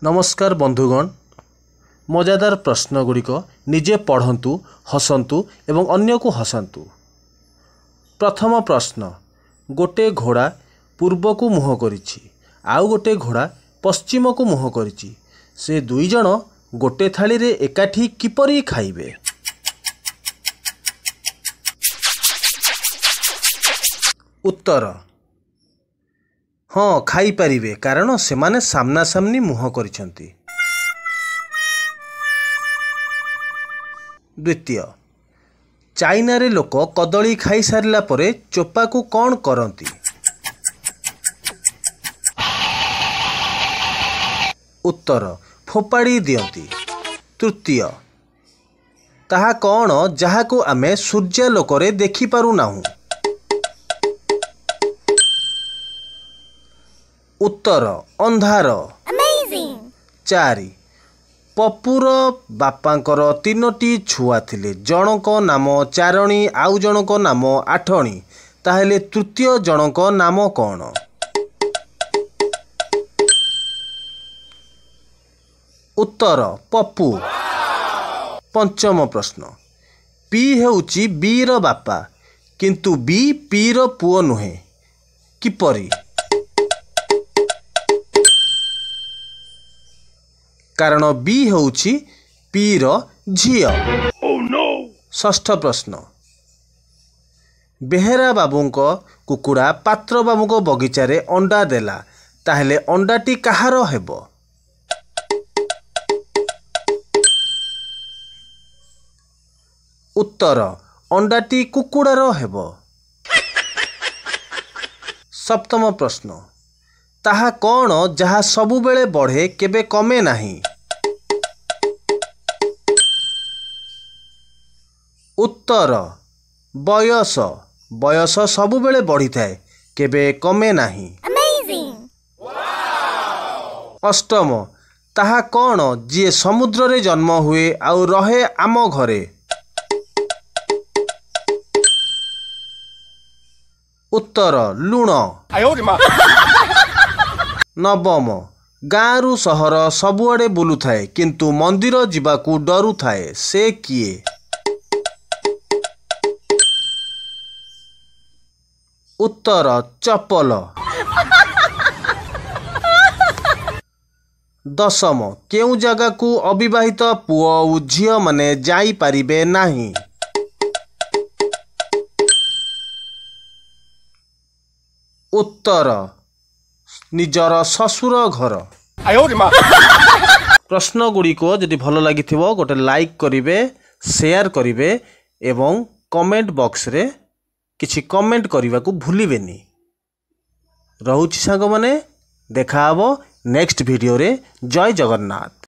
नमस्कार बंधुगण, मजादार प्रश्न गुड़िक निजे पढ़ंतु, हसंतु एवं अन्य को हसंतु। प्रथम प्रश्न, गोटे घोड़ा पूर्व को मुह करिछि, आउ गोटे घोड़ा पश्चिम को मुह करिछि, से दुई जण गोटे थाली रे एकाठी किपरि खाइबे? उत्तर, हाँ खाई पारिबे, कारण सेमाने सामना सामनी मुह करिसंती। द्वितीय, चाइना रे लोक कदली खाई सारिला परे चोपा को कौन करंती? उत्तर, फोपाड़ी दियंती। तृतीय, ताहा कौन जहाको आमे सूर्यालोकरे देखि पारु नाहु? उत्तर, अंधार। चारि, पपुर बापांकर तीनोटी छुआ थिले, जनक नाम चारणी आउ जनक नाम आठणी, ताहेले तृतीय जनक नाम कौन? उत्तर, पप्पू। पंचम प्रश्न, पी हेउची बी र बापा, किंतु बी पी र पुओ नुहे, किपरि? कारण बी हेउची पी र झियो। षष्ठ प्रश्न, बेहेरा बाबूंको कुकुड़ा पात्र बाबूंको बगीचारे अंडा देला, ताहेले अंडाटी कहार हेबो? उत्तर, अंडाटी कुकुड़ार हेबो। सप्तम प्रश्न, ताहा कौन जहा सबु बेले बढ़े केबे कमे नाही? उत्तर, बयस। बयस सबु बेले बढ़ी थाए, केबे कमे नाही। अष्टम, ताहा कौन जी समुद्र रे जन्म हुए आउ रहे आम घरे? उत्तर, लुण। नवम, गाँरु सहर सबुआड़े बुलु थाए, किंतु मंदिर जिबाकू डरू थाए, से किए? उत्तर, चपल। दशम, केउ जगह को अविवाहित पुओ और झियो माने जाई पारिबे नाही? उत्तर, निजर ससुर घर। प्रश्न गुड़िक जदि भल लगी गोटे लाइक करिवे, शेयर करिवे एवं कमेंट बॉक्स रे किछि कमेंट करने को भूलिबेनी। रहुछि सांग माने, देखा हबो नेक्स्ट वीडियो रे। जय जगन्नाथ।